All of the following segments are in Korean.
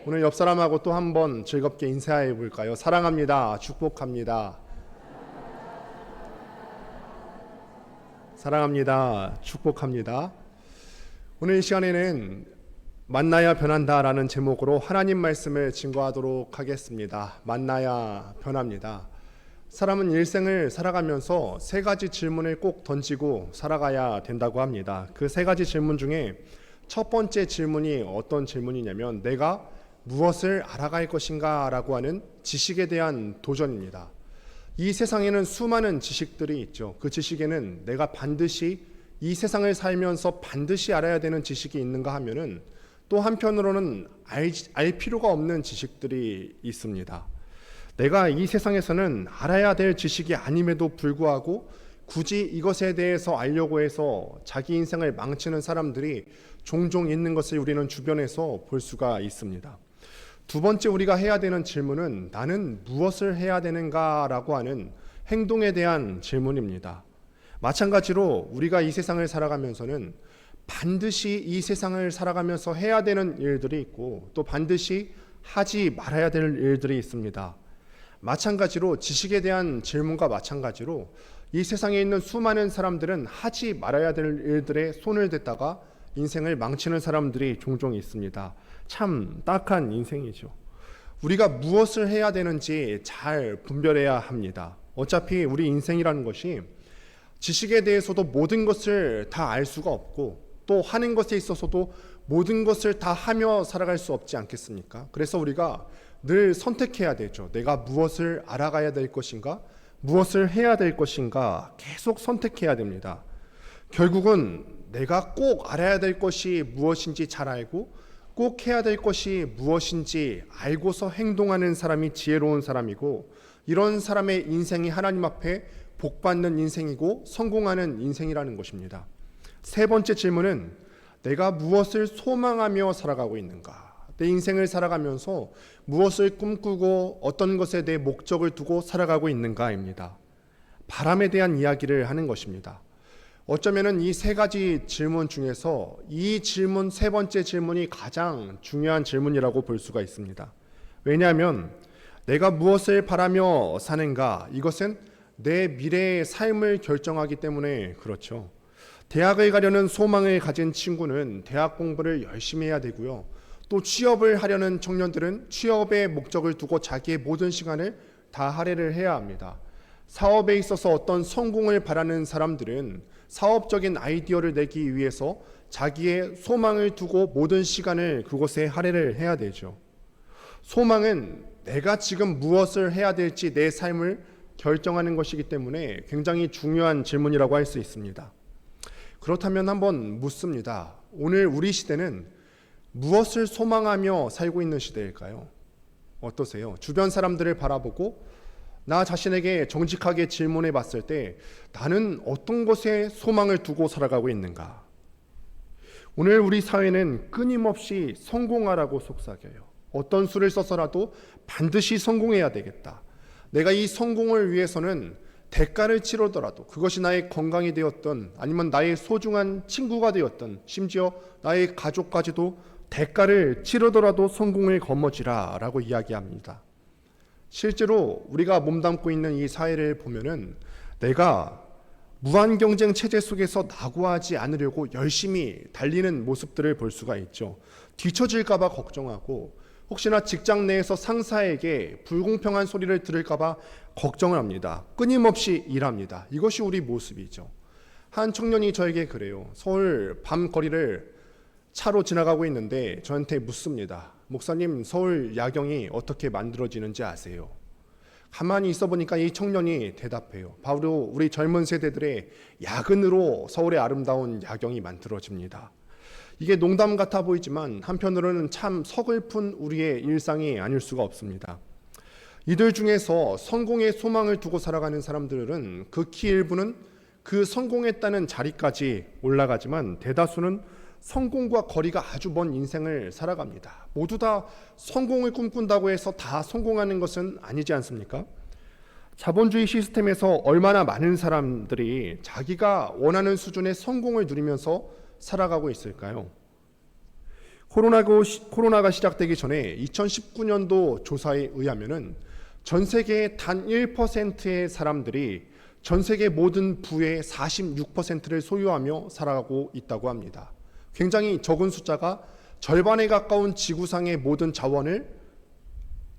오늘 옆 사람하고 또 한번 즐겁게 인사해 볼까요? 사랑합니다. 축복합니다. 사랑합니다. 축복합니다. 오늘 이 시간에는 만나야 변한다라는 제목으로 하나님 말씀을 증거하도록 하겠습니다. 만나야 변합니다. 사람은 일생을 살아가면서 세 가지 질문을 꼭 던지고 살아가야 된다고 합니다. 그 세 가지 질문 중에 첫 번째 질문이 어떤 질문이냐면 내가 무엇을 알아갈 것인가 라고 하는 지식에 대한 도전입니다. 이 세상에는 수많은 지식들이 있죠. 그 지식에는 내가 반드시 이 세상을 살면서 반드시 알아야 되는 지식이 있는가 하면은 또 한편으로는 알 필요가 없는 지식들이 있습니다. 내가 이 세상에서는 알아야 될 지식이 아님에도 불구하고 굳이 이것에 대해서 알려고 해서 자기 인생을 망치는 사람들이 종종 있는 것을 우리는 주변에서 볼 수가 있습니다. 두 번째 우리가 해야 되는 질문은 나는 무엇을 해야 되는가라고 하는 행동에 대한 질문입니다. 마찬가지로 우리가 이 세상을 살아가면서는 반드시 이 세상을 살아가면서 해야 되는 일들이 있고 또 반드시 하지 말아야 될 일들이 있습니다. 마찬가지로 지식에 대한 질문과 마찬가지로 이 세상에 있는 수많은 사람들은 하지 말아야 될 일들에 손을 댔다가 인생을 망치는 사람들이 종종 있습니다. 참 딱한 인생이죠. 우리가 무엇을 해야 되는지 잘 분별해야 합니다. 어차피 우리 인생이라는 것이 지식에 대해서도 모든 것을 다 알 수가 없고 또 하는 것에 있어서도 모든 것을 다 하며 살아갈 수 없지 않겠습니까? 그래서 우리가 늘 선택해야 되죠. 내가 무엇을 알아가야 될 것인가? 무엇을 해야 될 것인가? 계속 선택해야 됩니다. 결국은 내가 꼭 알아야 될 것이 무엇인지 잘 알고 꼭 해야 될 것이 무엇인지 알고서 행동하는 사람이 지혜로운 사람이고 이런 사람의 인생이 하나님 앞에 복받는 인생이고 성공하는 인생이라는 것입니다. 세 번째 질문은 내가 무엇을 소망하며 살아가고 있는가? 내 인생을 살아가면서 무엇을 꿈꾸고 어떤 것에 대해 목적을 두고 살아가고 있는가입니다. 바람에 대한 이야기를 하는 것입니다. 어쩌면은 이 세 가지 질문 중에서 이 질문 세 번째 질문이 가장 중요한 질문이라고 볼 수가 있습니다. 왜냐하면 내가 무엇을 바라며 사는가 이것은 내 미래의 삶을 결정하기 때문에 그렇죠. 대학을 가려는 소망을 가진 친구는 대학 공부를 열심히 해야 되고요. 또 취업을 하려는 청년들은 취업의 목적을 두고 자기의 모든 시간을 다 할애를 해야 합니다. 사업에 있어서 어떤 성공을 바라는 사람들은 사업적인 아이디어를 내기 위해서 자기의 소망을 두고 모든 시간을 그곳에 할애를 해야 되죠. 소망은 내가 지금 무엇을 해야 될지 내 삶을 결정하는 것이기 때문에 굉장히 중요한 질문이라고 할 수 있습니다. 그렇다면 한번 묻습니다. 오늘 우리 시대는 무엇을 소망하며 살고 있는 시대일까요? 어떠세요? 주변 사람들을 바라보고 나 자신에게 정직하게 질문해 봤을 때 나는 어떤 것에 소망을 두고 살아가고 있는가? 오늘 우리 사회는 끊임없이 성공하라고 속삭여요. 어떤 수를 써서라도 반드시 성공해야 되겠다. 내가 이 성공을 위해서는 대가를 치르더라도 그것이 나의 건강이 되었든 아니면 나의 소중한 친구가 되었든 심지어 나의 가족까지도 대가를 치르더라도 성공을 거머쥐라 라고 이야기합니다. 실제로 우리가 몸담고 있는 이 사회를 보면은 내가 무한 경쟁 체제 속에서 낙오하지 않으려고 열심히 달리는 모습들을 볼 수가 있죠. 뒤처질까 봐 걱정하고 혹시나 직장 내에서 상사에게 불공평한 소리를 들을까 봐 걱정을 합니다. 끊임없이 일합니다. 이것이 우리 모습이죠. 한 청년이 저에게 그래요. 서울 밤거리를 차로 지나가고 있는데 저한테 묻습니다. 목사님, 서울 야경이 어떻게 만들어지는지 아세요? 가만히 있어 보니까 이 청년이 대답해요. 바로 우리 젊은 세대들의 야근으로 서울의 아름다운 야경이 만들어집니다. 이게 농담 같아 보이지만 한편으로는 참 서글픈 우리의 일상이 아닐 수가 없습니다. 이들 중에서 성공의 소망을 두고 살아가는 사람들은 극히 일부는 그 성공했다는 자리까지 올라가지만 대다수는 성공과 거리가 아주 먼 인생을 살아갑니다. 모두 다 성공을 꿈꾼다고 해서 다 성공하는 것은 아니지 않습니까? 자본주의 시스템에서 얼마나 많은 사람들이 자기가 원하는 수준의 성공을 누리면서 살아가고 있을까요? 코로나가 시작되기 전에 2019년도 조사에 의하면은 전 세계의 단 1%의 사람들이 전 세계 모든 부의 46%를 소유하며 살아가고 있다고 합니다. 굉장히 적은 숫자가 절반에 가까운 지구상의 모든 자원을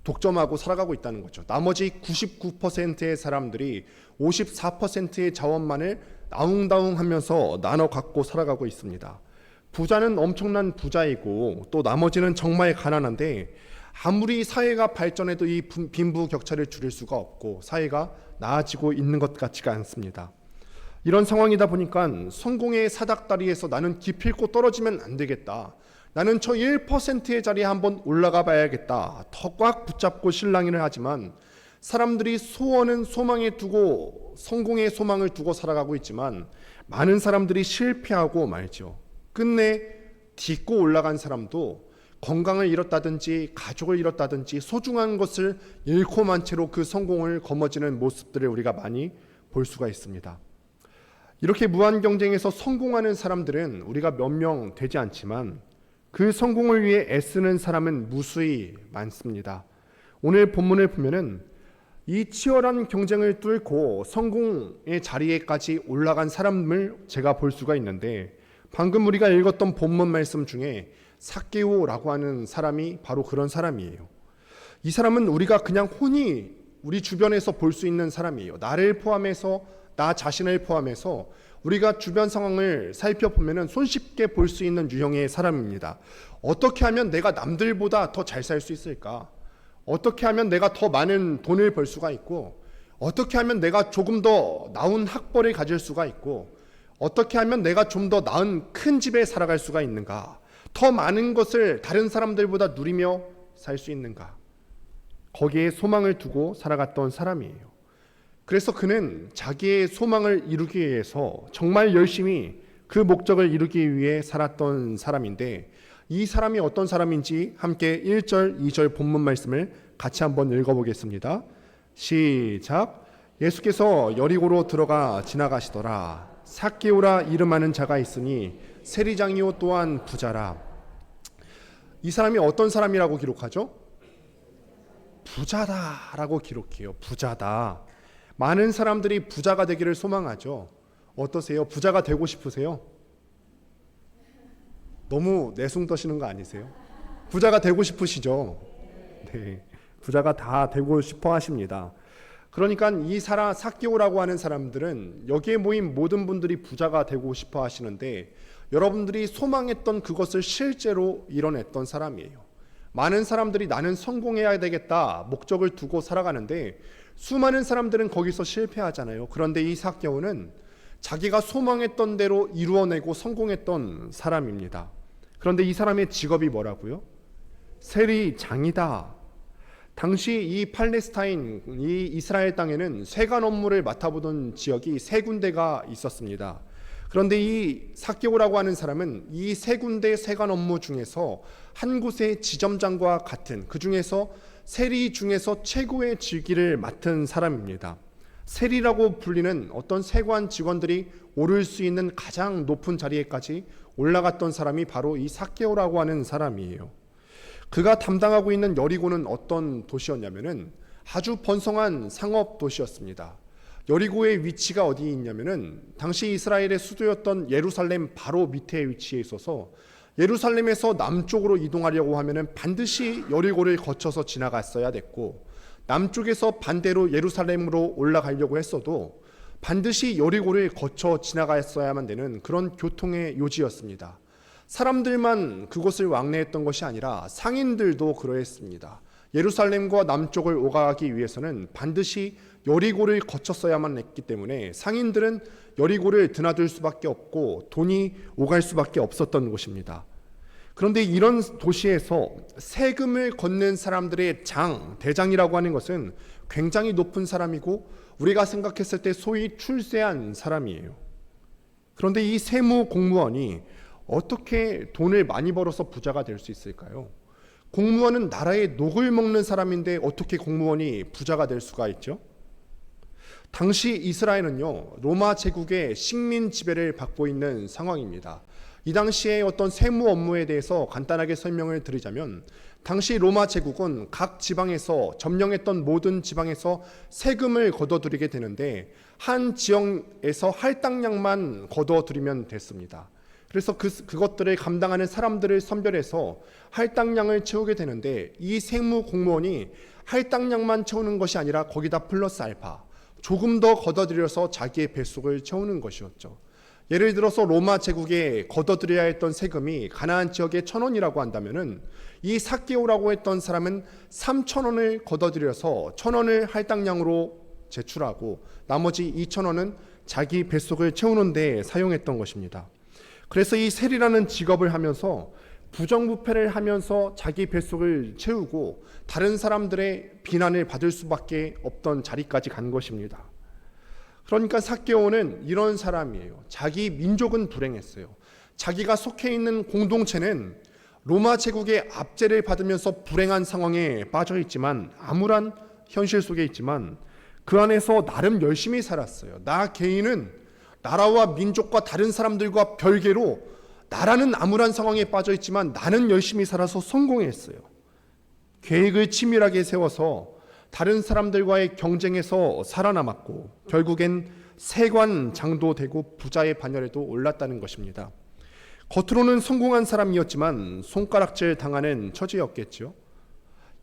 독점하고 살아가고 있다는 거죠. 나머지 99%의 사람들이 54%의 자원만을 나웅다웅하면서 나눠 갖고 살아가고 있습니다. 부자는 엄청난 부자이고 또 나머지는 정말 가난한데 아무리 사회가 발전해도 이 빈부격차를 줄일 수가 없고 사회가 나아지고 있는 것 같지가 않습니다. 이런 상황이다 보니까 성공의 사닥다리에서 나는 기필코 떨어지면 안 되겠다. 나는 저 1%의 자리에 한번 올라가 봐야겠다. 더 꽉 붙잡고 실랑이를 하지만 사람들이 소원은 소망에 두고 성공의 소망을 두고 살아가고 있지만 많은 사람들이 실패하고 말죠. 끝내 딛고 올라간 사람도 건강을 잃었다든지 가족을 잃었다든지 소중한 것을 잃고 만 채로 그 성공을 거머쥐는 모습들을 우리가 많이 볼 수가 있습니다. 이렇게 무한 경쟁에서 성공하는 사람들은 우리가 몇 명 되지 않지만 그 성공을 위해 애쓰는 사람은 무수히 많습니다. 오늘 본문을 보면은 이 치열한 경쟁을 뚫고 성공의 자리에까지 올라간 사람을 제가 볼 수가 있는데 방금 우리가 읽었던 본문 말씀 중에 삭개오라고 하는 사람이 바로 그런 사람이에요. 이 사람은 우리가 그냥 흔히 우리 주변에서 볼 수 있는 사람이에요. 나를 포함해서 나 자신을 포함해서 우리가 주변 상황을 살펴보면 손쉽게 볼 수 있는 유형의 사람입니다. 어떻게 하면 내가 남들보다 더 잘 살 수 있을까? 어떻게 하면 내가 더 많은 돈을 벌 수가 있고 어떻게 하면 내가 조금 더 나은 학벌을 가질 수가 있고 어떻게 하면 내가 좀 더 나은 큰 집에 살아갈 수가 있는가? 더 많은 것을 다른 사람들보다 누리며 살 수 있는가? 거기에 소망을 두고 살아갔던 사람이에요. 그래서 그는 자기의 소망을 이루기 위해서 정말 열심히 그 목적을 이루기 위해 살았던 사람인데 이 사람이 어떤 사람인지 함께 1절, 2절 본문 말씀을 같이 한번 읽어보겠습니다. 시작. 예수께서 여리고로 들어가 지나가시더라. 삭개오라 이름하는 자가 있으니 세리장이요 또한 부자라. 이 사람이 어떤 사람이라고 기록하죠? 부자다라고 기록해요. 부자다. 많은 사람들이 부자가 되기를 소망하죠. 어떠세요? 부자가 되고 싶으세요? 너무 내숭 떠시는 거 아니세요? 부자가 되고 싶으시죠? 네, 부자가 다 되고 싶어 하십니다. 그러니까 이 삭개오라고 하는 사람들은 여기에 모인 모든 분들이 부자가 되고 싶어 하시는데 여러분들이 소망했던 그것을 실제로 이뤄냈던 사람이에요. 많은 사람들이 나는 성공해야 되겠다 목적을 두고 살아가는데 수많은 사람들은 거기서 실패하잖아요. 그런데 이 삭개오는 자기가 소망했던 대로 이루어내고 성공했던 사람입니다. 그런데 이 사람의 직업이 뭐라고요? 세리장이다. 당시 이 팔레스타인, 이 이스라엘 땅에는 세관 업무를 맡아보던 지역이 세 군데가 있었습니다. 그런데 이 삭개오라고 하는 사람은 이 세 군데 세관 업무 중에서 한 곳의 지점장과 같은 그 중에서 세리 중에서 최고의 직위를 맡은 사람입니다. 세리라고 불리는 어떤 세관 직원들이 오를 수 있는 가장 높은 자리에까지 올라갔던 사람이 바로 이 삭개오라고 하는 사람이에요. 그가 담당하고 있는 여리고는 어떤 도시였냐면은 아주 번성한 상업 도시였습니다. 여리고의 위치가 어디 있냐면은 당시 이스라엘의 수도였던 예루살렘 바로 밑에 위치해 있어서 예루살렘에서 남쪽으로 이동하려고 하면은 반드시 여리고를 거쳐서 지나갔어야 됐고 남쪽에서 반대로 예루살렘으로 올라가려고 했어도 반드시 여리고를 거쳐 지나갔어야만 되는 그런 교통의 요지였습니다. 사람들만 그곳을 왕래했던 것이 아니라 상인들도 그러했습니다. 예루살렘과 남쪽을 오가기 위해서는 반드시 여리고를 거쳤어야만 했기 때문에 상인들은 여리고를 드나들 수밖에 없고 돈이 오갈 수밖에 없었던 곳입니다. 그런데 이런 도시에서 세금을 걷는 사람들의 대장이라고 하는 것은 굉장히 높은 사람이고 우리가 생각했을 때 소위 출세한 사람이에요. 그런데 이 세무 공무원이 어떻게 돈을 많이 벌어서 부자가 될 수 있을까요? 공무원은 나라의 녹을 먹는 사람인데 어떻게 공무원이 부자가 될 수가 있죠? 당시 이스라엘은요, 로마 제국의 식민 지배를 받고 있는 상황입니다. 이 당시에 어떤 세무 업무에 대해서 간단하게 설명을 드리자면, 당시 로마 제국은 각 지방에서 점령했던 모든 지방에서 세금을 거둬들이게 되는데 한 지역에서 할당량만 거둬들이면 됐습니다. 그래서 그것들을 감당하는 사람들을 선별해서 할당량을 채우게 되는데, 이 세무 공무원이 할당량만 채우는 것이 아니라 거기다 플러스 알파 조금 더 거둬들여서 자기의 뱃속을 채우는 것이었죠. 예를 들어서 로마 제국에 거둬들여야 했던 세금이 가나안 지역에 1,000원이라고 한다면은 이 삭개오라고 했던 사람은 3,000원을 거둬들여서 1,000원을 할당량으로 제출하고 나머지 2,000원은 자기 뱃속을 채우는 데 사용했던 것입니다. 그래서 이 세리라는 직업을 하면서 부정부패를 하면서 자기 뱃속을 채우고 다른 사람들의 비난을 받을 수밖에 없던 자리까지 간 것입니다. 그러니까 삭개오는 이런 사람이에요. 자기 민족은 불행했어요. 자기가 속해 있는 공동체는 로마 제국의 압제를 받으면서 불행한 상황에 빠져 있지만, 암울한 현실 속에 있지만 그 안에서 나름 열심히 살았어요. 나 개인은 나라와 민족과 다른 사람들과 별개로 나라는 암울한 상황에 빠져 있지만 나는 열심히 살아서 성공했어요. 계획을 치밀하게 세워서 다른 사람들과의 경쟁에서 살아남았고 결국엔 세관 장도 되고 부자의 반열에도 올랐다는 것입니다. 겉으로는 성공한 사람이었지만 손가락질 당하는 처지였겠죠.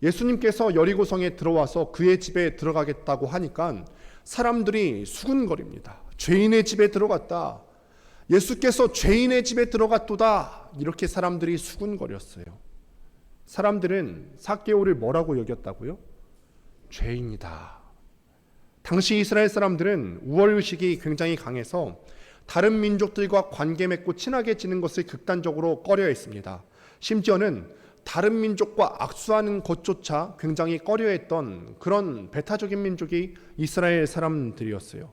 예수님께서 여리고성에 들어와서 그의 집에 들어가겠다고 하니까 사람들이 수군거립니다. 죄인의 집에 들어갔다. 예수께서 죄인의 집에 들어갔도다. 이렇게 사람들이 수군거렸어요. 사람들은 삭개오를 뭐라고 여겼다고요? 죄인이다. 당시 이스라엘 사람들은 우월의식이 굉장히 강해서 다른 민족들과 관계 맺고 친하게 지는 것을 극단적으로 꺼려했습니다. 심지어는 다른 민족과 악수하는 것조차 굉장히 꺼려했던 그런 배타적인 민족이 이스라엘 사람들이었어요.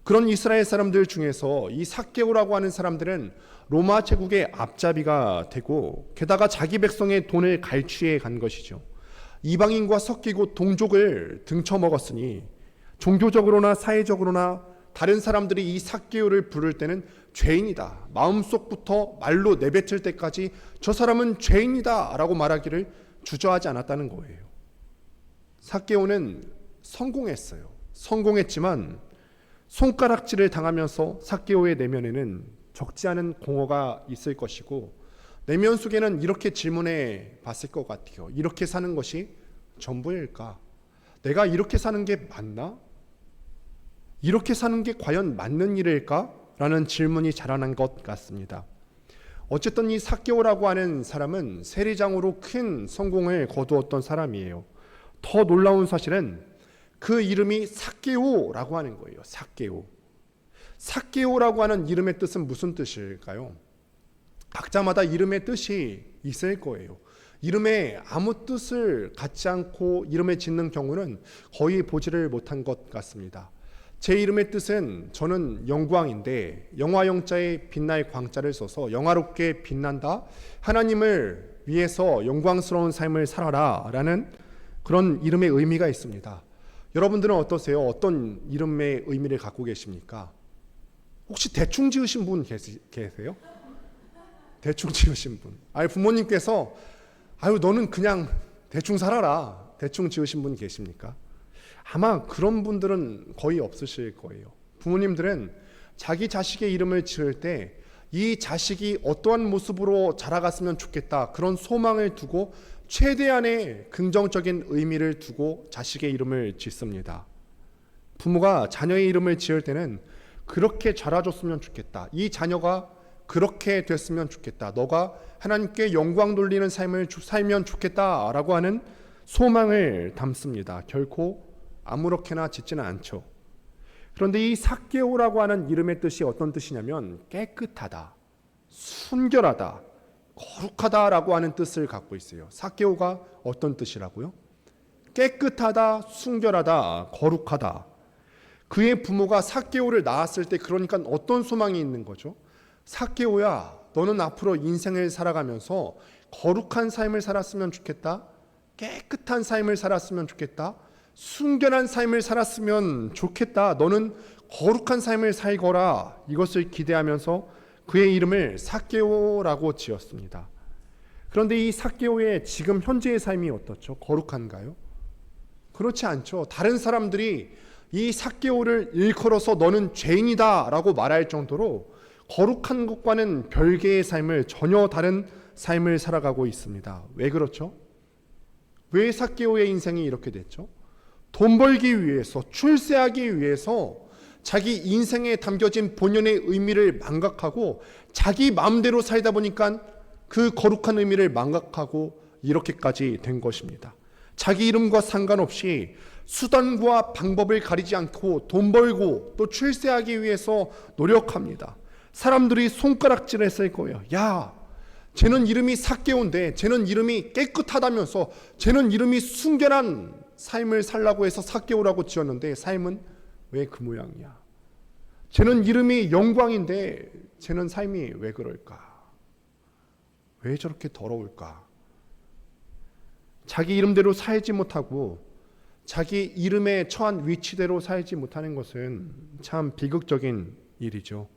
그런 이스라엘 사람들 중에서 이 삭개오라고 하는 사람들은 로마 제국의 앞잡이가 되고 게다가 자기 백성의 돈을 갈취해 간 것이죠. 이방인과 섞이고 동족을 등쳐먹었으니 종교적으로나 사회적으로나 다른 사람들이 이 삭개오를 부를 때는 죄인이다, 마음속부터 말로 내뱉을 때까지 저 사람은 죄인이다 라고 말하기를 주저하지 않았다는 거예요. 삭개오는 성공했어요. 성공했지만 손가락질을 당하면서 삭개오의 내면에는 적지 않은 공허가 있을 것이고, 내면 속에는 이렇게 질문해 봤을 것 같아요. 이렇게 사는 것이 전부일까? 내가 이렇게 사는 게 맞나? 이렇게 사는 게 과연 맞는 일일까? 라는 질문이 자라난 것 같습니다. 어쨌든 이 삭개오라고 하는 사람은 세리장으로 큰 성공을 거두었던 사람이에요. 더 놀라운 사실은 그 이름이 삭개오라고 하는 거예요. 삭개오. 삭개오라고 하는 이름의 뜻은 무슨 뜻일까요? 각자마다 이름의 뜻이 있을 거예요. 이름에 아무 뜻을 갖지 않고 이름을 짓는 경우는 거의 보지를 못한 것 같습니다. 제 이름의 뜻은 저는 영광인데 영화 영자에 빛날 광자를 써서 영화롭게 빛난다, 하나님을 위해서 영광스러운 삶을 살아라 라는 그런 이름의 의미가 있습니다. 여러분들은 어떠세요? 어떤 이름의 의미를 갖고 계십니까? 혹시 대충 지으신 분 계세요? 대충 지으신 분. 부모님께서 너는 그냥 대충 살아라, 대충 지으신 분 계십니까? 아마 그런 분들은 거의 없으실 거예요. 부모님들은 자기 자식의 이름을 지을 때 이 자식이 어떠한 모습으로 자라갔으면 좋겠다, 그런 소망을 두고 최대한의 긍정적인 의미를 두고 자식의 이름을 짓습니다. 부모가 자녀의 이름을 지을 때는 그렇게 자라줬으면 좋겠다, 이 자녀가 그렇게 됐으면 좋겠다, 너가 하나님께 영광 돌리는 삶을 살면 좋겠다라고 하는 소망을 담습니다. 결코 아무렇게나 짓지는 않죠. 그런데 이 삭개오라고 하는 이름의 뜻이 어떤 뜻이냐면 깨끗하다, 순결하다, 거룩하다라고 하는 뜻을 갖고 있어요. 삭개오가 어떤 뜻이라고요? 깨끗하다, 순결하다, 거룩하다. 그의 부모가 삭개오를 낳았을 때 그러니까 어떤 소망이 있는 거죠? 삭개오야, 너는 앞으로 인생을 살아가면서 거룩한 삶을 살았으면 좋겠다, 깨끗한 삶을 살았으면 좋겠다, 순결한 삶을 살았으면 좋겠다, 너는 거룩한 삶을 살거라, 이것을 기대하면서 그의 이름을 삭개오라고 지었습니다. 그런데 이 삭개오의 지금 현재의 삶이 어떻죠? 거룩한가요? 그렇지 않죠. 다른 사람들이 이 삭개오를 일컬어서 너는 죄인이다 라고 말할 정도로 거룩한 것과는 별개의 삶을, 전혀 다른 삶을 살아가고 있습니다. 왜 그렇죠? 왜 삭개오의 인생이 이렇게 됐죠? 돈 벌기 위해서, 출세하기 위해서 자기 인생에 담겨진 본연의 의미를 망각하고 자기 마음대로 살다 보니까 그 거룩한 의미를 망각하고 이렇게까지 된 것입니다. 자기 이름과 상관없이 수단과 방법을 가리지 않고 돈 벌고 또 출세하기 위해서 노력합니다. 사람들이 손가락질했을 거예요. 야, 쟤는 이름이 삭개오인데, 쟤는 이름이 깨끗하다면서, 쟤는 이름이 순결한 삶을 살라고 해서 삭개오라고 지었는데 삶은 왜 그 모양이야? 쟤는 이름이 영광인데 쟤는 삶이 왜 그럴까? 왜 저렇게 더러울까? 자기 이름대로 살지 못하고 자기 이름에 처한 위치대로 살지 못하는 것은 참 비극적인 일이죠.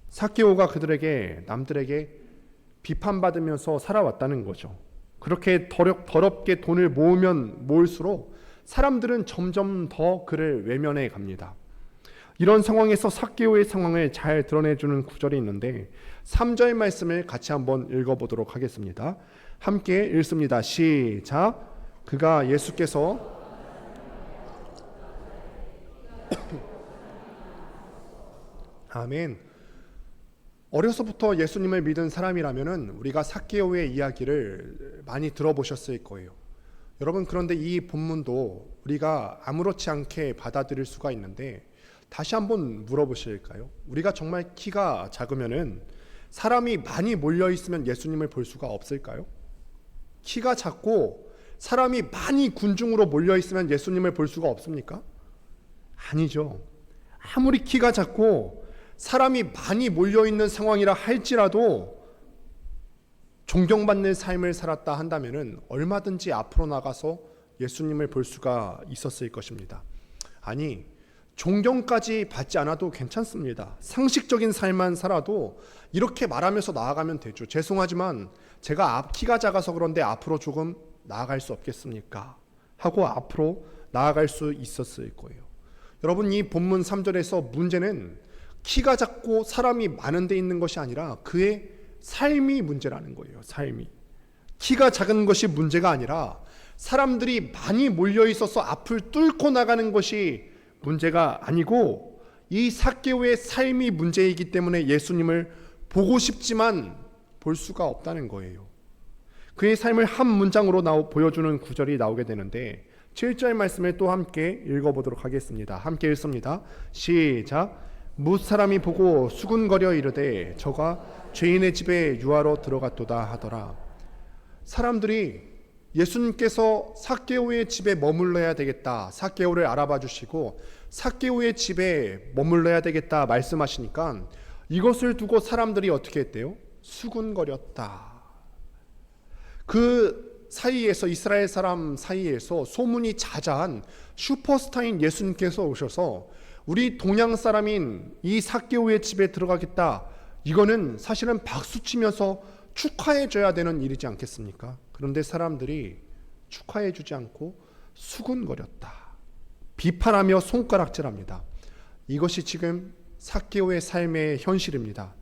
삭개오가 그들에게, 남들에게 비판받으면서 살아왔다는 거죠. 그렇게 더럽게 돈을 모으면 모을수록 사람들은 점점 더 그를 외면해 갑니다. 이런 상황에서 삭개오의 상황을 잘 드러내주는 구절이 있는데 3절 말씀을 같이 한번 읽어보도록 하겠습니다. 함께 읽습니다. 시작. 그가 예수께서 아멘. 어려서부터 예수님을 믿은 사람이라면 우리가 삭개오의 이야기를 많이 들어보셨을 거예요. 여러분, 그런데 이 본문도 우리가 아무렇지 않게 받아들일 수가 있는데 다시 한번 물어보실까요? 우리가 정말 키가 작으면은 사람이 많이 몰려 있으면 예수님을 볼 수가 없을까요? 키가 작고 사람이 많이 군중으로 몰려 있으면 예수님을 볼 수가 없습니까? 아니죠. 아무리 키가 작고 사람이 많이 몰려 있는 상황이라 할지라도 존경받는 삶을 살았다 한다면은 얼마든지 앞으로 나가서 예수님을 볼 수가 있었을 것입니다. 아니, 존경까지 받지 않아도 괜찮습니다. 상식적인 삶만 살아도 이렇게 말하면서 나아가면 되죠. 죄송하지만 제가 키가 작아서 그런데 앞으로 조금 나아갈 수 없겠습니까? 하고 앞으로 나아갈 수 있었을 거예요. 여러분, 이 본문 3절에서 문제는 키가 작고 사람이 많은 데 있는 것이 아니라 그의 삶이 문제라는 거예요. 삶이. 키가 작은 것이 문제가 아니라 사람들이 많이 몰려 있어서 앞을 뚫고 나가는 것이 문제가 아니고 이 삭개오의 삶이 문제이기 때문에 예수님을 보고 싶지만 볼 수가 없다는 거예요. 그의 삶을 한 문장으로 보여주는 구절이 나오게 되는데 7절 말씀을 또 함께 읽어보도록 하겠습니다. 함께 읽습니다. 시작. 무사람이 보고 수군거려 이르되 저가 죄인의 집에 유하러 들어갔도다 하더라. 사람들이 예수님께서 삭개오의 집에 머물러야 되겠다, 삭개오를 알아봐 주시고 삭개오의 집에 머물러야 되겠다 말씀하시니까 이것을 두고 사람들이 어떻게 했대요? 수군거렸다. 그 사이에서, 이스라엘 사람 사이에서 소문이 자자한 슈퍼스타인 예수님께서 오셔서 우리 동양 사람인 이 삭개오의 집에 들어가겠다, 이거는 사실은 박수치면서 축하해줘야 되는 일이지 않겠습니까? 그런데 사람들이 축하해주지 않고 수군거렸다, 비판하며 손가락질합니다. 이것이 지금 삭개오의 삶의 현실입니다.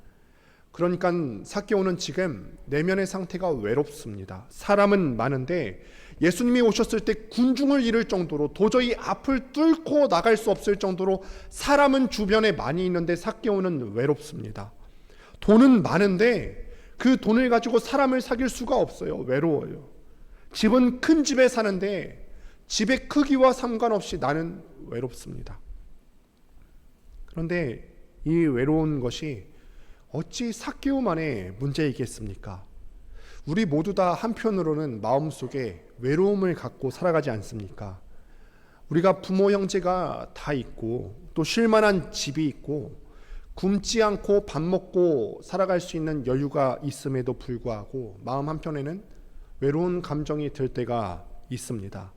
그러니까 삭개오는 지금 내면의 상태가 외롭습니다. 사람은 많은데 예수님이 오셨을 때 군중을 잃을 정도로 도저히 앞을 뚫고 나갈 수 없을 정도로 사람은 주변에 많이 있는데 삭개오는 외롭습니다. 돈은 많은데 그 돈을 가지고 사람을 사귈 수가 없어요. 외로워요. 집은 큰 집에 사는데 집의 크기와 상관없이 나는 외롭습니다. 그런데 이 외로운 것이 어찌 삭개오만의 문제이겠습니까? 우리 모두 다 한편으로는 마음속에 외로움을 갖고 살아가지 않습니까? 우리가 부모 형제가 다 있고 또 쉴만한 집이 있고 굶지 않고 밥 먹고 살아갈 수 있는 여유가 있음에도 불구하고 마음 한편에는 외로운 감정이 들 때가 있습니다.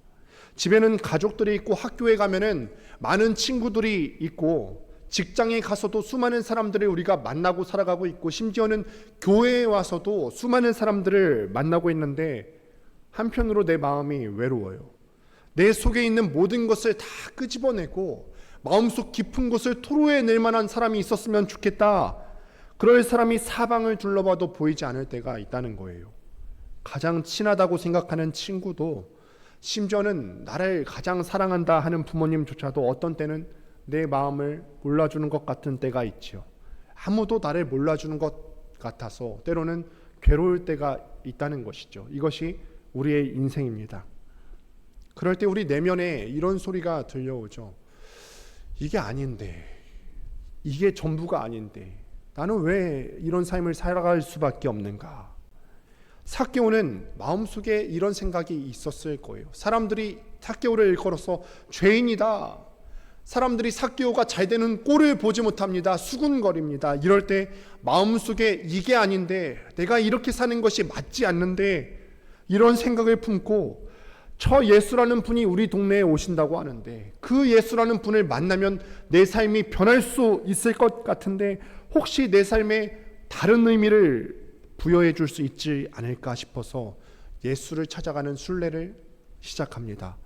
집에는 가족들이 있고 학교에 가면은 많은 친구들이 있고 직장에 가서도 수많은 사람들을 우리가 만나고 살아가고 있고, 심지어는 교회에 와서도 수많은 사람들을 만나고 있는데 한편으로 내 마음이 외로워요. 내 속에 있는 모든 것을 다 끄집어내고 마음속 깊은 곳을 토로해낼 만한 사람이 있었으면 좋겠다. 그럴 사람이 사방을 둘러봐도 보이지 않을 때가 있다는 거예요. 가장 친하다고 생각하는 친구도, 심지어는 나를 가장 사랑한다 하는 부모님조차도 어떤 때는 내 마음을 몰라주는 것 같은 때가 있죠. 아무도 나를 몰라주는 것 같아서 때로는 괴로울 때가 있다는 것이죠. 이것이 우리의 인생입니다. 그럴 때 우리 내면에 이런 소리가 들려오죠. 이게 아닌데, 이게 전부가 아닌데 나는 왜 이런 삶을 살아갈 수밖에 없는가? 삭개오는 마음속에 이런 생각이 있었을 거예요. 사람들이 삭개오를 일컬어서 죄인이다. 사람들이 삭개오가 잘 되는 꼴을 보지 못합니다. 수군거립니다. 이럴 때 마음속에 이게 아닌데, 내가 이렇게 사는 것이 맞지 않는데, 이런 생각을 품고 저 예수라는 분이 우리 동네에 오신다고 하는데, 그 예수라는 분을 만나면 내 삶이 변할 수 있을 것 같은데, 혹시 내 삶에 다른 의미를 부여해 줄 수 있지 않을까 싶어서 예수를 찾아가는 순례를 시작합니다.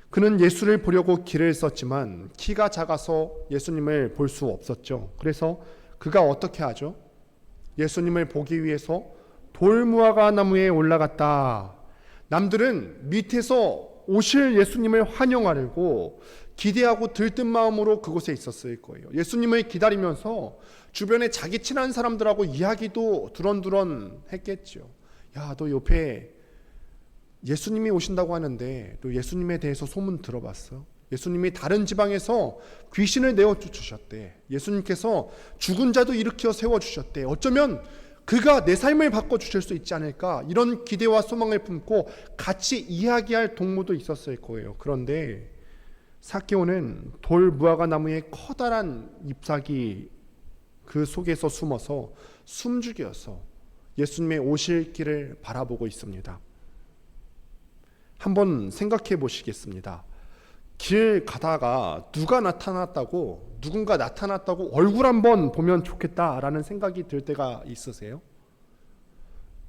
그는 예수를 보려고 길을 썼지만 키가 작아서 예수님을 볼 수 없었죠. 그래서 그가 어떻게 하죠? 예수님을 보기 위해서 돌무화과 나무에 올라갔다. 남들은 밑에서 오실 예수님을 환영하려고 기대하고 들뜬 마음으로 그곳에 있었을 거예요. 예수님을 기다리면서 주변에 자기 친한 사람들하고 이야기도 두런두런 했겠죠. 야, 너 옆에 예수님이 오신다고 하는데 너 예수님에 대해서 소문 들어봤어? 예수님이 다른 지방에서 귀신을 내어주셨대. 예수님께서 죽은 자도 일으켜 세워주셨대. 어쩌면 그가 내 삶을 바꿔주실 수 있지 않을까, 이런 기대와 소망을 품고 같이 이야기할 동무도 있었을 거예요. 그런데 삭개오는 돌 무화과 나무의 커다란 잎사귀 그 속에서 숨어서 숨죽여서 예수님의 오실 길을 바라보고 있습니다. 한번 생각해 보시겠습니다. 길 가다가 누군가 나타났다고 얼굴 한번 보면 좋겠다라는 생각이 들 때가 있으세요?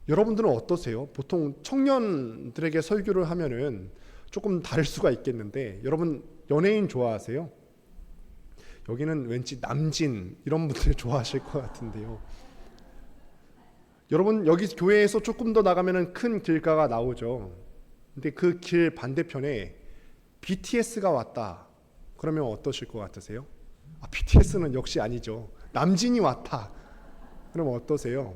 여러분들은 어떠세요? 보통 청년들에게 설교를 하면은 조금 다를 수가 있겠는데, 여러분 연예인 좋아하세요? 여기는 왠지 남진 이런 분들 좋아하실 것 같은데요. 여러분 여기 교회에서 조금 더 나가면은 큰 길가가 나오죠. 근데 그 길 반대편에 BTS가 왔다. 그러면 어떠실 것 같으세요? BTS는 역시 아니죠. 남진이 왔다. 그럼 어떠세요?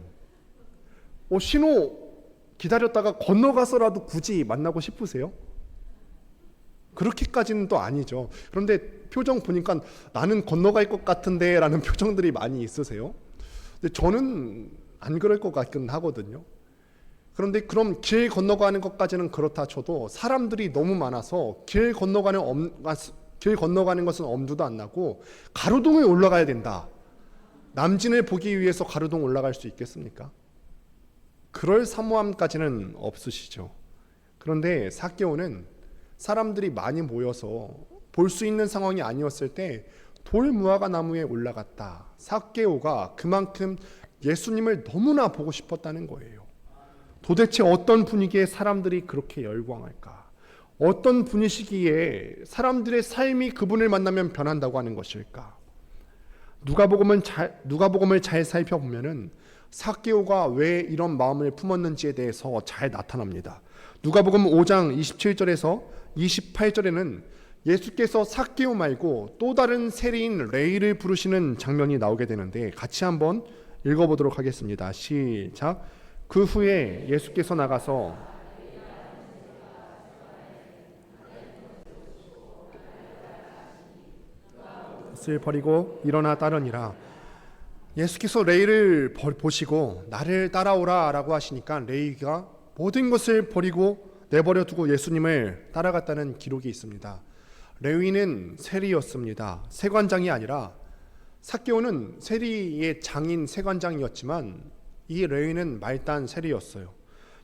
신호 기다렸다가 건너가서라도 굳이 만나고 싶으세요? 그렇게까지는 또 아니죠. 그런데 표정 보니까 나는 건너갈 것 같은데 라는 표정들이 많이 있으세요. 근데 저는 안 그럴 것 같긴 하거든요. 그런데 그럼 길 건너가는 것까지는 그렇다 쳐도 사람들이 너무 많아서 길 건너가는 것은 엄두도 안 나고 가로등을 올라가야 된다. 남진을 보기 위해서 가로등 올라갈 수 있겠습니까? 그럴 사모함까지는 없으시죠. 그런데 삭개오는 사람들이 많이 모여서 볼 수 있는 상황이 아니었을 때 돌무화과 나무에 올라갔다. 삭개오가 그만큼 예수님을 너무나 보고 싶었다는 거예요. 도대체 어떤 분위기에 사람들이 그렇게 열광할까? 어떤 분위기에 사람들의 삶이 그분을 만나면 변한다고 하는 것일까? 누가복음을 잘 살펴보면은 삭개오가 왜 이런 마음을 품었는지에 대해서 잘 나타납니다. 누가복음 5장 27절에서 28절에는 예수께서 삭개오 말고 또 다른 세리인 레위를 부르시는 장면이 나오게 되는데, 같이 한번 읽어보도록 하겠습니다. 시작. 그 후에 예수께서 나가서 것을 버리고 일어나 따르니라. 예수께서 레위를 보시고 나를 따라오라 라고 하시니까 레위가 모든 것을 버리고 내버려 두고 예수님을 따라갔다는 기록이 있습니다. 레위는 세리였습니다. 세관장이 아니라, 삭개오는 세리의 장인 세관장이었지만 이 레위는 말단 세리였어요.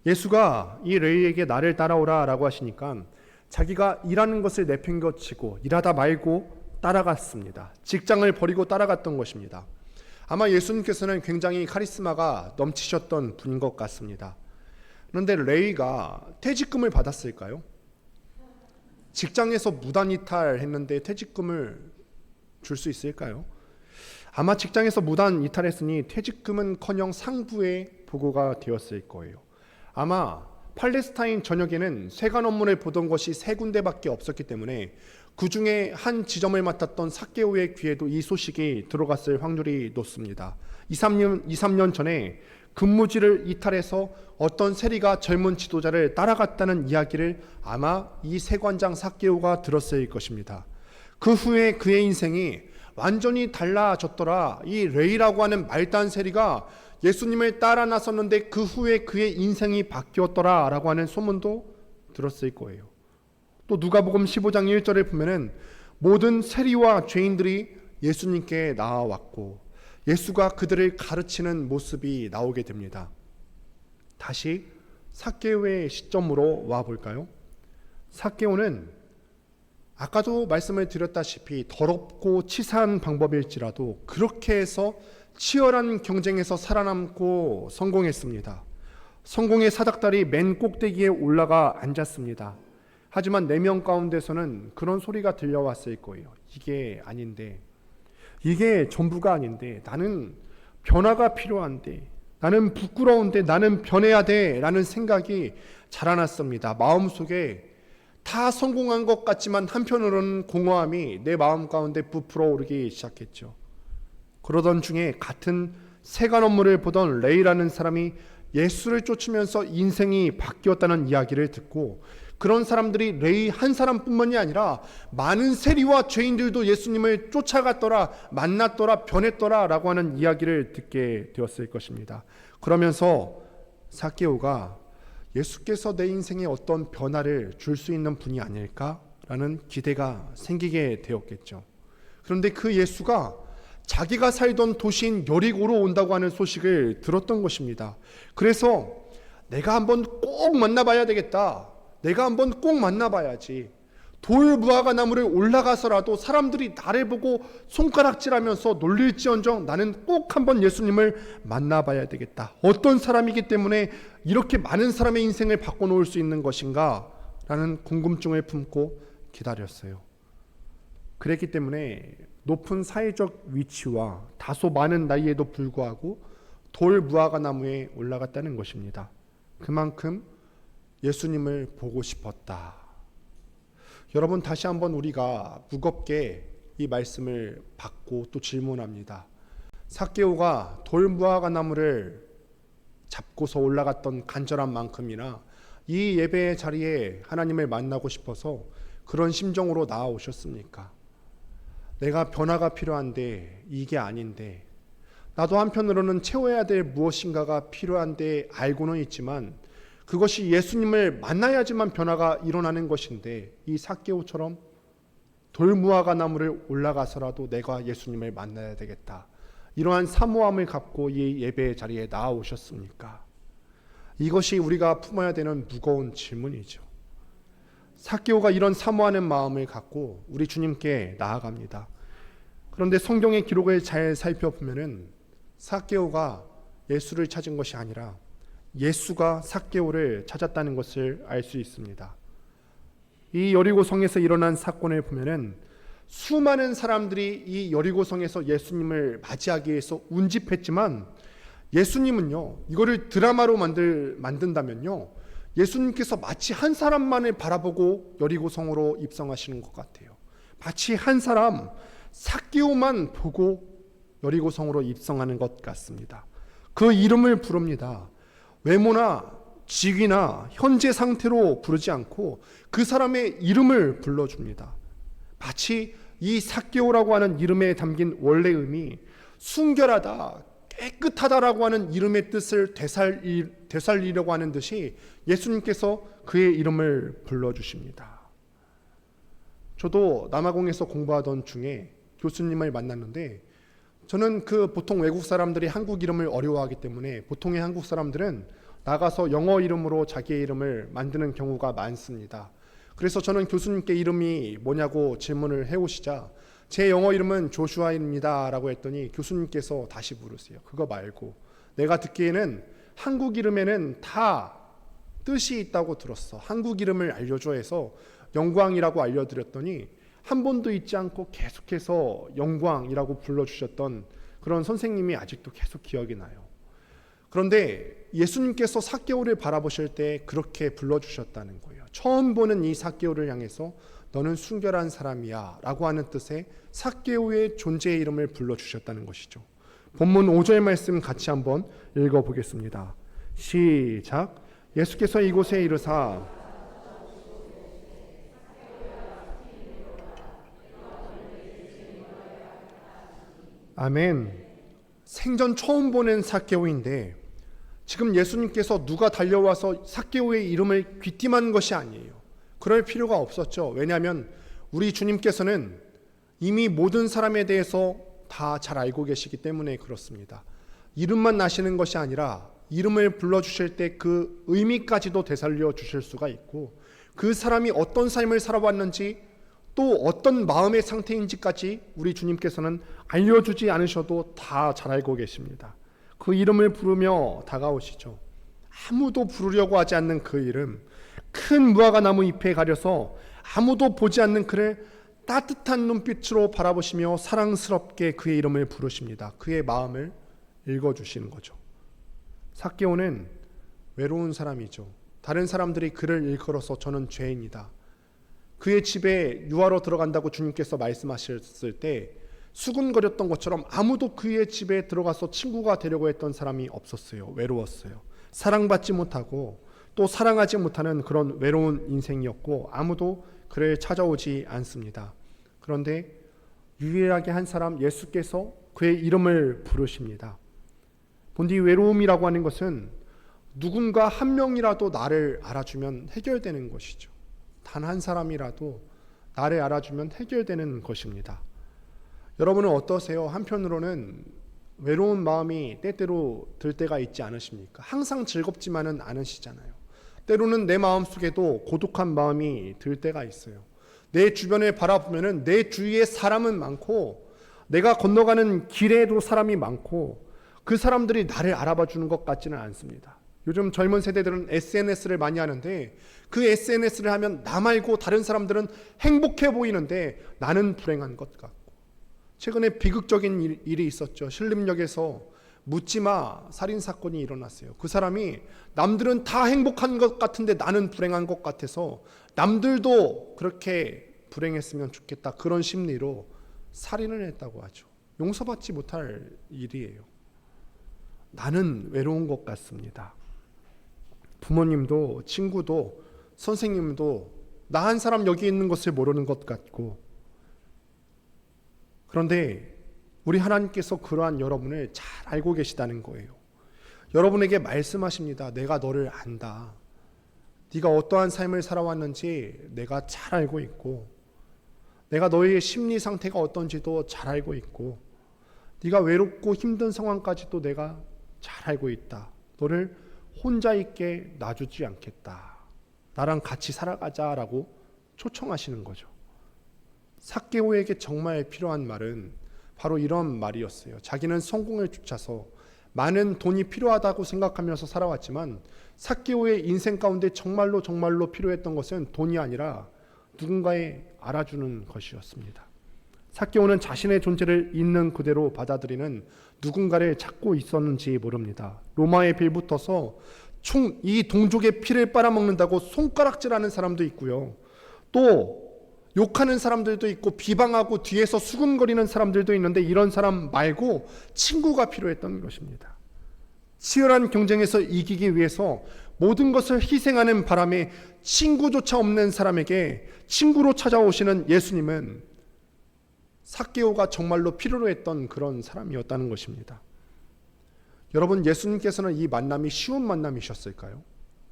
예수가 이 레위에게 나를 따라오라 라고 하시니까 자기가 일하는 것을 내팽겨치고 일하다 말고 따라갔습니다. 직장을 버리고 따라갔던 것입니다. 아마 예수님께서는 굉장히 카리스마가 넘치셨던 분인 것 같습니다. 그런데 레위가 퇴직금을 받았을까요? 직장에서 무단 이탈했는데 퇴직금을 줄 수 있을까요? 아마 직장에서 무단 이탈했으니 퇴직금은커녕 상부에 보고가 되었을 거예요. 아마 팔레스타인 전역에는 세관 업무를 보던 것이 세 군데밖에 없었기 때문에 그 중에 한 지점을 맡았던 삭개오의 귀에도 이 소식이 들어갔을 확률이 높습니다. 2, 3년 전에 근무지를 이탈해서 어떤 세리가 젊은 지도자를 따라갔다는 이야기를 아마 이 세관장 삭개오가 들었을 것입니다. 그 후에 그의 인생이 완전히 달라졌더라. 이 레이라고 하는 말단 세리가 예수님을 따라 나섰는데 그 후에 그의 인생이 바뀌었더라 라고 하는 소문도 들었을 거예요. 또 누가복음 15장 1절에 보면은 모든 세리와 죄인들이 예수님께 나아왔고 예수가 그들을 가르치는 모습이 나오게 됩니다. 다시 삭개오의 시점으로 와 볼까요? 삭개오는 아까도 말씀을 드렸다시피 더럽고 치사한 방법일지라도 그렇게 해서 치열한 경쟁에서 살아남고 성공했습니다. 성공의 사닥다리 맨 꼭대기에 올라가 앉았습니다. 하지만 4명 가운데서는 그런 소리가 들려왔을 거예요. 이게 아닌데, 이게 전부가 아닌데, 나는 변화가 필요한데, 나는 부끄러운데, 나는 변해야 돼 라는 생각이 자라났습니다. 마음속에 다 성공한 것 같지만 한편으로는 공허함이 내 마음 가운데 부풀어 오르기 시작했죠. 그러던 중에 같은 세관 업무를 보던 레이라는 사람이 예수를 쫓으면서 인생이 바뀌었다는 이야기를 듣고 그런 사람들이 레이 한 사람뿐만이 아니라 많은 세리와 죄인들도 예수님을 쫓아갔더라, 만났더라, 변했더라 라고 하는 이야기를 듣게 되었을 것입니다. 그러면서 삭개오가 예수께서 내 인생에 어떤 변화를 줄 수 있는 분이 아닐까라는 기대가 생기게 되었겠죠. 그런데 그 예수가 자기가 살던 도시인 여리고로 온다고 하는 소식을 들었던 것입니다. 그래서 내가 한번 꼭 만나봐야 되겠다. 내가 한번 꼭 만나봐야지. 돌 무화과 나무를 올라가서라도 사람들이 나를 보고 손가락질하면서 놀릴지언정 나는 꼭 한번 예수님을 만나봐야 되겠다. 어떤 사람이기 때문에 이렇게 많은 사람의 인생을 바꿔놓을 수 있는 것인가? 라는 궁금증을 품고 기다렸어요. 그랬기 때문에 높은 사회적 위치와 다소 많은 나이에도 불구하고 돌 무화과 나무에 올라갔다는 것입니다. 그만큼 예수님을 보고 싶었다. 여러분, 다시 한번 우리가 무겁게 이 말씀을 받고 또 질문합니다. 삭개오가 돌 무화과 나무를 잡고서 올라갔던 간절한 만큼이나 이 예배의 자리에 하나님을 만나고 싶어서 그런 심정으로 나아오셨습니까? 내가 변화가 필요한데 이게 아닌데, 나도 한편으로는 채워야 될 무엇인가가 필요한데 알고는 있지만 그것이 예수님을 만나야지만 변화가 일어나는 것인데, 이 삭개오처럼 돌무화과 나무를 올라가서라도 내가 예수님을 만나야 되겠다, 이러한 사모함을 갖고 이 예배의 자리에 나아오셨습니까? 이것이 우리가 품어야 되는 무거운 질문이죠. 삭개오가 이런 사모하는 마음을 갖고 우리 주님께 나아갑니다. 그런데 성경의 기록을 잘 살펴보면은 삭개오가 예수를 찾은 것이 아니라 예수가 삭개오를 찾았다는 것을 알 수 있습니다. 이 여리고성에서 일어난 사건을 보면은 수많은 사람들이 이 여리고성에서 예수님을 맞이하기 위해서 운집했지만 예수님은요, 이거를 드라마로 만든다면요, 예수님께서 마치 한 사람만을 바라보고 여리고성으로 입성하시는 것 같아요. 마치 한 사람 삭개오만 보고 여리고성으로 입성하는 것 같습니다. 그 이름을 부릅니다. 외모나 직위나 현재 상태로 부르지 않고 그 사람의 이름을 불러줍니다. 마치 이 삭개오라고 하는 이름에 담긴 원래 의미, 순결하다, 깨끗하다라고 하는 이름의 뜻을 되살리려고 하는 듯이 예수님께서 그의 이름을 불러주십니다. 저도 남아공에서 공부하던 중에 교수님을 만났는데, 저는 보통 외국 사람들이 한국 이름을 어려워하기 때문에 보통의 한국 사람들은 나가서 영어 이름으로 자기의 이름을 만드는 경우가 많습니다. 그래서 저는 교수님께 이름이 뭐냐고 질문을 해오시자 제 영어 이름은 조슈아입니다 라고 했더니 교수님께서 다시 물으세요. 그거 말고 내가 듣기에는 한국 이름에는 다 뜻이 있다고 들었어. 한국 이름을 알려줘 해서 영광이라고 알려드렸더니 한 번도 잊지 않고 계속해서 영광이라고 불러주셨던 그런 선생님이 아직도 계속 기억이 나요. 그런데 예수님께서 삭개오를 바라보실 때 그렇게 불러주셨다는 거예요. 처음 보는 이 삭개오를 향해서 너는 순결한 사람이야 라고 하는 뜻의 삭개오의 존재의 이름을 불러주셨다는 것이죠. 본문 5절 말씀 같이 한번 읽어보겠습니다. 시작. 예수께서 이곳에 이르사 아멘. 생전 처음 보는 삭개오인데 지금 예수님께서 누가 달려와서 삭개오의 이름을 귀띔한 것이 아니에요. 그럴 필요가 없었죠. 왜냐하면 우리 주님께서는 이미 모든 사람에 대해서 다 잘 알고 계시기 때문에 그렇습니다. 이름만 아시는 것이 아니라 이름을 불러주실 때 그 의미까지도 되살려 주실 수가 있고 그 사람이 어떤 삶을 살아왔는지 또 어떤 마음의 상태인지까지 우리 주님께서는 알려주지 않으셔도 다 잘 알고 계십니다. 그 이름을 부르며 다가오시죠. 아무도 부르려고 하지 않는 그 이름, 큰 무화과나무 잎에 가려서 아무도 보지 않는 그를 따뜻한 눈빛으로 바라보시며 사랑스럽게 그의 이름을 부르십니다. 그의 마음을 읽어주시는 거죠. 삭개오는 외로운 사람이죠. 다른 사람들이 그를 일컬어서 저는 죄인이다. 그의 집에 유하러 들어간다고 주님께서 말씀하셨을 때 수군거렸던 것처럼 아무도 그의 집에 들어가서 친구가 되려고 했던 사람이 없었어요. 외로웠어요. 사랑받지 못하고 또 사랑하지 못하는 그런 외로운 인생이었고 아무도 그를 찾아오지 않습니다. 그런데 유일하게 한 사람 예수께서 그의 이름을 부르십니다. 본디 외로움이라고 하는 것은 누군가 한 명이라도 나를 알아주면 해결되는 것이죠. 단 한 사람이라도 나를 알아주면 해결되는 것입니다. 여러분은 어떠세요? 한편으로는 외로운 마음이 때때로 들 때가 있지 않으십니까? 항상 즐겁지만은 않으시잖아요. 때로는 내 마음속에도 고독한 마음이 들 때가 있어요. 내 주변을 바라보면은 내 주위에 사람은 많고 내가 건너가는 길에도 사람이 많고 그 사람들이 나를 알아봐 주는 것 같지는 않습니다. 요즘 젊은 세대들은 SNS를 많이 하는데 그 SNS를 하면 나 말고 다른 사람들은 행복해 보이는데 나는 불행한 것 같고 최근에 비극적인 일이 있었죠. 신림역에서 묻지마 살인사건이 일어났어요. 그 사람이 남들은 다 행복한 것 같은데 나는 불행한 것 같아서 남들도 그렇게 불행했으면 좋겠다. 그런 심리로 살인을 했다고 하죠. 용서받지 못할 일이에요. 나는 외로운 것 같습니다. 부모님도 친구도 선생님도 나 한 사람 여기 있는 것을 모르는 것 같고 그런데 우리 하나님께서 그러한 여러분을 잘 알고 계시다는 거예요. 여러분에게 말씀하십니다. 내가 너를 안다. 네가 어떠한 삶을 살아왔는지 내가 잘 알고 있고 내가 너의 심리 상태가 어떤지도 잘 알고 있고 네가 외롭고 힘든 상황까지도 내가 잘 알고 있다. 너를 혼자 있게 놔주지 않겠다. 나랑 같이 살아가자라고 초청하시는 거죠. 삭개오에게 정말 필요한 말은 바로 이런 말이었어요. 자기는 성공을 쫓아서 많은 돈이 필요하다고 생각하면서 살아왔지만 삭개오의 인생 가운데 정말로 필요했던 것은 돈이 아니라 누군가의 알아주는 것이었습니다. 삭개오는 자신의 존재를 있는 그대로 받아들이는 누군가를 찾고 있었는지 모릅니다. 로마에 빌붙어서 이 동족의 피를 빨아먹는다고 손가락질하는 사람도 있고요. 또 욕하는 사람들도 있고 비방하고 뒤에서 수군거리는 사람들도 있는데 이런 사람 말고 친구가 필요했던 것입니다. 치열한 경쟁에서 이기기 위해서 모든 것을 희생하는 바람에 친구조차 없는 사람에게 친구로 찾아오시는 예수님은 삭개오가 정말로 필요로 했던 그런 사람이었다는 것입니다. 여러분, 예수님께서는 이 만남이 쉬운 만남이셨을까요?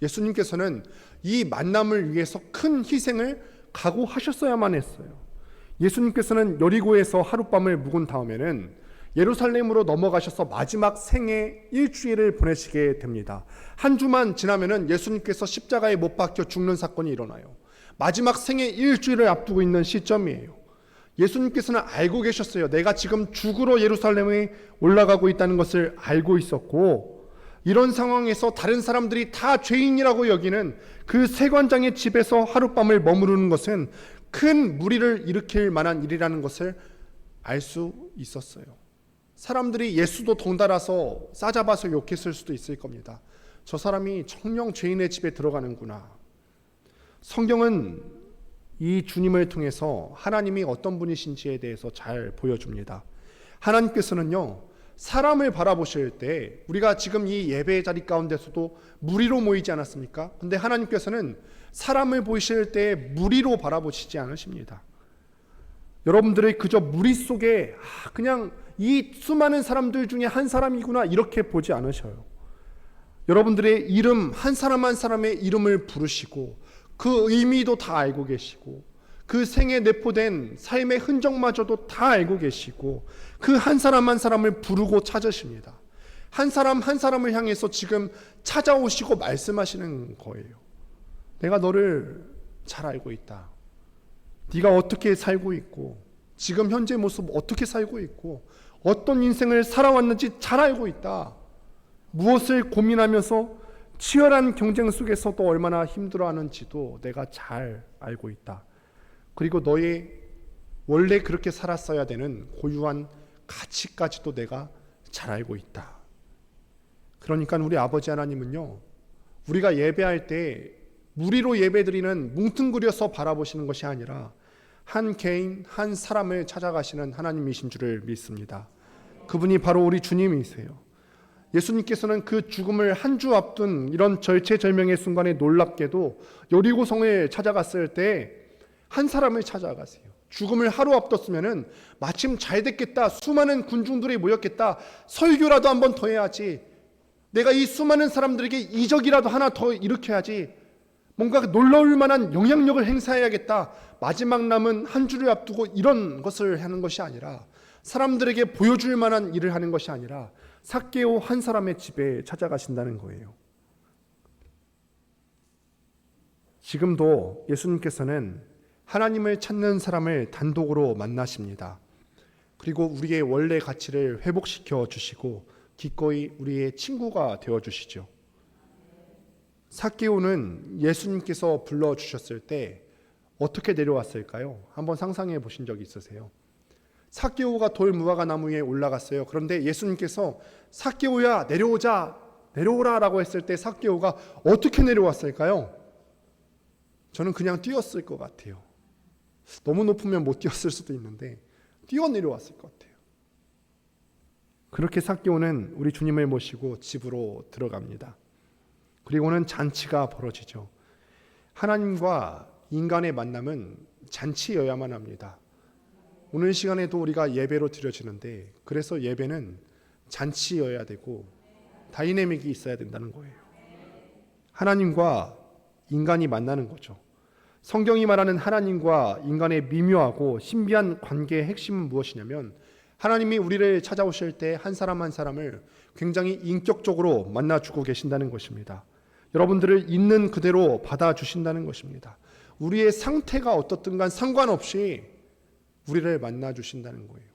예수님께서는 이 만남을 위해서 큰 희생을 각오하셨어야만 했어요. 예수님께서는 여리고에서 하룻밤을 묵은 다음에는 예루살렘으로 넘어가셔서 마지막 생애 일주일을 보내시게 됩니다. 한 주만 지나면은 예수님께서 십자가에 못 박혀 죽는 사건이 일어나요. 마지막 생애 일주일을 앞두고 있는 시점이에요. 예수님께서는 알고 계셨어요. 내가 지금 죽으러 예루살렘에 올라가고 있다는 것을 알고 있었고, 이런 상황에서 다른 사람들이 다 죄인이라고 여기는 그 세관장의 집에서 하룻밤을 머무르는 것은 큰 무리를 일으킬 만한 일이라는 것을 알 수 있었어요. 사람들이 예수도 덩달아서 싸잡아서 욕했을 수도 있을 겁니다. 저 사람이 정령 죄인의 집에 들어가는구나. 성경은 이 주님을 통해서 하나님이 어떤 분이신지에 대해서 잘 보여줍니다. 하나님께서는요, 사람을 바라보실 때 우리가 지금 이 예배의 자리 가운데서도 무리로 모이지 않았습니까? 근데 하나님께서는 사람을 보실 때 무리로 바라보시지 않으십니다. 여러분들의 그저 무리 속에 그냥 이 수많은 사람들 중에 한 사람이구나 이렇게 보지 않으셔요. 여러분들의 이름 한 사람 한 사람의 이름을 부르시고 그 의미도 다 알고 계시고 그 생에 내포된 삶의 흔적마저도 다 알고 계시고 그 한 사람 한 사람을 부르고 찾으십니다. 한 사람 한 사람을 향해서 지금 찾아오시고 말씀하시는 거예요. 내가 너를 잘 알고 있다. 네가 어떻게 살고 있고 지금 현재 모습 어떻게 살고 있고 어떤 인생을 살아왔는지 잘 알고 있다. 무엇을 고민하면서 치열한 경쟁 속에서도 얼마나 힘들어하는지도 내가 잘 알고 있다. 그리고 너의 원래 그렇게 살았어야 되는 고유한 가치까지도 내가 잘 알고 있다. 그러니까 우리 아버지 하나님은요, 우리가 예배할 때 무리로 예배드리는 뭉뚱그려서 바라보시는 것이 아니라 한 개인 한 사람을 찾아가시는 하나님이신 줄을 믿습니다. 그분이 바로 우리 주님이세요. 예수님께서는 그 죽음을 한 주 앞둔 이런 절체절명의 순간에 놀랍게도 여리고성을 찾아갔을 때 한 사람을 찾아가세요. 죽음을 하루 앞뒀으면은 마침 잘 됐겠다. 수많은 군중들이 모였겠다. 설교라도 한번 더 해야지. 내가 이 수많은 사람들에게 이적이라도 하나 더 일으켜야지. 뭔가 놀라울 만한 영향력을 행사해야겠다. 마지막 남은 한 주를 앞두고 이런 것을 하는 것이 아니라 사람들에게 보여줄 만한 일을 하는 것이 아니라 삭개오 한 사람의 집에 찾아가신다는 거예요. 지금도 예수님께서는 하나님을 찾는 사람을 단독으로 만나십니다. 그리고 우리의 원래 가치를 회복시켜 주시고 기꺼이 우리의 친구가 되어 주시죠. 삭개오는 예수님께서 불러주셨을 때 어떻게 내려왔을까요? 한번 상상해 보신 적 있으세요? 삭개오가 돌 무화과 나무에 올라갔어요. 그런데 예수님께서 삭개오야 내려오자, 내려오라 라고 했을 때 삭개오가 어떻게 내려왔을까요? 저는 그냥 뛰었을 것 같아요. 너무 높으면 못 뛰었을 수도 있는데 뛰어 내려왔을 것 같아요. 그렇게 삭개오는 우리 주님을 모시고 집으로 들어갑니다. 그리고는 잔치가 벌어지죠. 하나님과 인간의 만남은 잔치여야만 합니다. 오늘 시간에도 우리가 예배로 드려지는데 그래서 예배는 잔치여야 되고 다이내믹이 있어야 된다는 거예요. 하나님과 인간이 만나는 거죠. 성경이 말하는 하나님과 인간의 미묘하고 신비한 관계의 핵심은 무엇이냐면 하나님이 우리를 찾아오실 때 한 사람 한 사람을 굉장히 인격적으로 만나주고 계신다는 것입니다. 여러분들을 있는 그대로 받아주신다는 것입니다. 우리의 상태가 어떻든 간 상관없이 우리를 만나주신다는 거예요.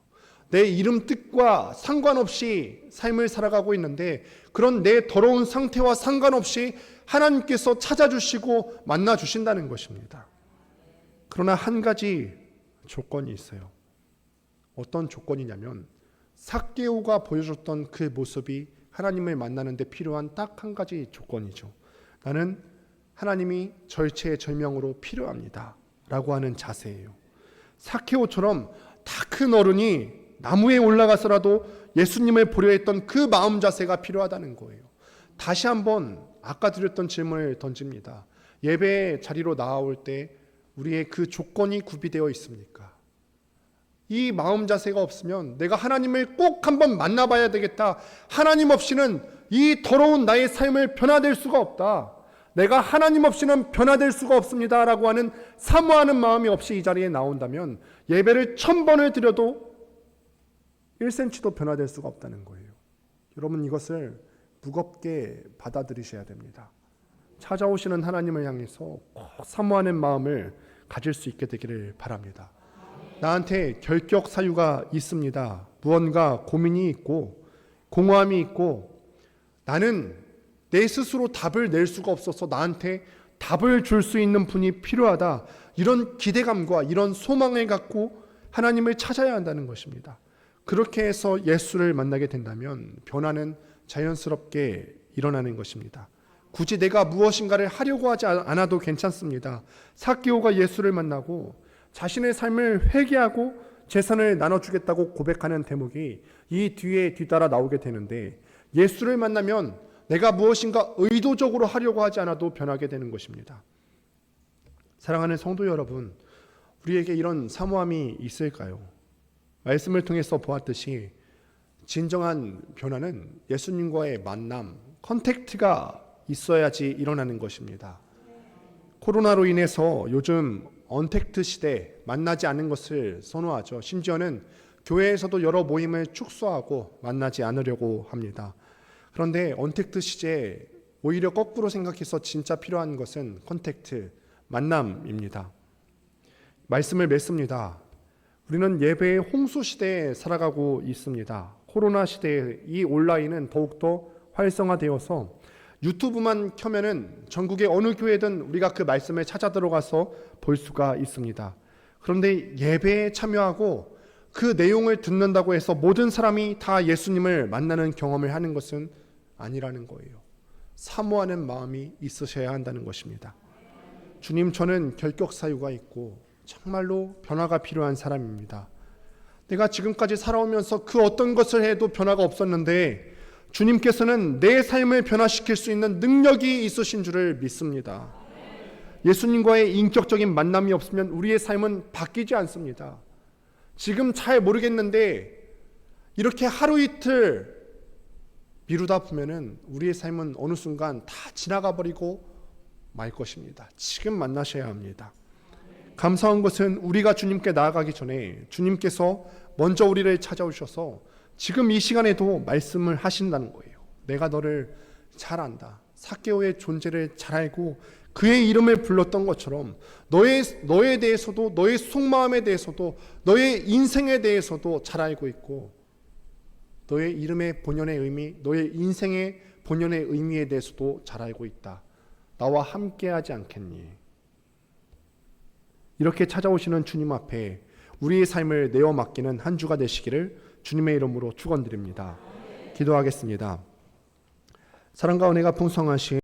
내 이름 뜻과 상관없이 삶을 살아가고 있는데 그런 내 더러운 상태와 상관없이 하나님께서 찾아주시고 만나주신다는 것입니다. 그러나 한 가지 조건이 있어요. 어떤 조건이냐면 삭개오가 보여줬던 그 모습이 하나님을 만나는 데 필요한 딱 한 가지 조건이죠. 나는 하나님이 절체절명으로 필요합니다 라고 하는 자세예요. 삭개오처럼 다 큰 어른이 나무에 올라가서라도 예수님을 보려 했던 그 마음 자세가 필요하다는 거예요. 다시 한번 아까 드렸던 질문을 던집니다. 예배 자리로 나아올 때 우리의 그 조건이 구비되어 있습니까? 이 마음 자세가 없으면 내가 하나님을 꼭 한번 만나봐야 되겠다. 하나님 없이는 이 더러운 나의 삶을 변화될 수가 없다. 내가 하나님 없이는 변화될 수가 없습니다 라고 하는 사모하는 마음이 없이 이 자리에 나온다면 예배를 1000번을 드려도 1cm도 변화될 수가 없다는 거예요. 여러분 이것을 무겁게 받아들이셔야 됩니다. 찾아오시는 하나님을 향해서 꼭 사모하는 마음을 가질 수 있게 되기를 바랍니다. 나한테 결격 사유가 있습니다. 무언가 고민이 있고 공허함이 있고 나는 내 스스로 답을 낼 수가 없어서 나한테 답을 줄 수 있는 분이 필요하다. 이런 기대감과 이런 소망을 갖고 하나님을 찾아야 한다는 것입니다. 그렇게 해서 예수를 만나게 된다면 변화는 자연스럽게 일어나는 것입니다. 굳이 내가 무엇인가를 하려고 하지 않아도 괜찮습니다. 삭개오가 예수를 만나고 자신의 삶을 회개하고 재산을 나눠주겠다고 고백하는 대목이 이 뒤에 뒤따라 나오게 되는데, 예수를 만나면 내가 무엇인가 의도적으로 하려고 하지 않아도 변하게 되는 것입니다. 사랑하는 성도 여러분, 우리에게 이런 사모함이 있을까요? 말씀을 통해서 보았듯이 진정한 변화는 예수님과의 만남, 컨택트가 있어야지 일어나는 것입니다. 코로나로 인해서 요즘 언택트 시대, 만나지 않는 것을 선호하죠. 심지어는 교회에서도 여러 모임을 축소하고 만나지 않으려고 합니다. 그런데 언택트 시대에 오히려 거꾸로 생각해서 진짜 필요한 것은 컨택트, 만남입니다. 말씀을 맺습니다. 우리는 예배의 홍수 시대에 살아가고 있습니다. 코로나 시대에 이 온라인은 더욱더 활성화되어서 유튜브만 켜면은 전국의 어느 교회든 우리가 그 말씀을 찾아 들어가서 볼 수가 있습니다. 그런데 예배에 참여하고 그 내용을 듣는다고 해서 모든 사람이 다 예수님을 만나는 경험을 하는 것은 아니라는 거예요. 사모하는 마음이 있으셔야 한다는 것입니다. 주님, 저는 결격 사유가 있고 정말로 변화가 필요한 사람입니다. 내가 지금까지 살아오면서 그 어떤 것을 해도 변화가 없었는데 주님께서는 내 삶을 변화시킬 수 있는 능력이 있으신 줄을 믿습니다. 예수님과의 인격적인 만남이 없으면 우리의 삶은 바뀌지 않습니다. 지금 잘 모르겠는데 이렇게 하루 이틀 미루다 보면은 우리의 삶은 어느 순간 다 지나가 버리고 말 것입니다. 지금 만나셔야 합니다. 감사한 것은 우리가 주님께 나아가기 전에 주님께서 먼저 우리를 찾아오셔서 지금 이 시간에도 말씀을 하신다는 거예요. 내가 너를 잘 안다. 삭개오의 존재를 잘 알고 그의 이름을 불렀던 것처럼 너에 대해서도, 너의 속마음에 대해서도, 너의 인생에 대해서도 잘 알고 있고, 너의 이름의 본연의 의미, 너의 인생의 본연의 의미에 대해서도 잘 알고 있다. 나와 함께하지 않겠니? 이렇게 찾아오시는 주님 앞에 우리의 삶을 내어 맡기는 한 주가 되시기를 주님의 이름으로 축원드립니다. 기도하겠습니다. 사랑과 은혜가 풍성하신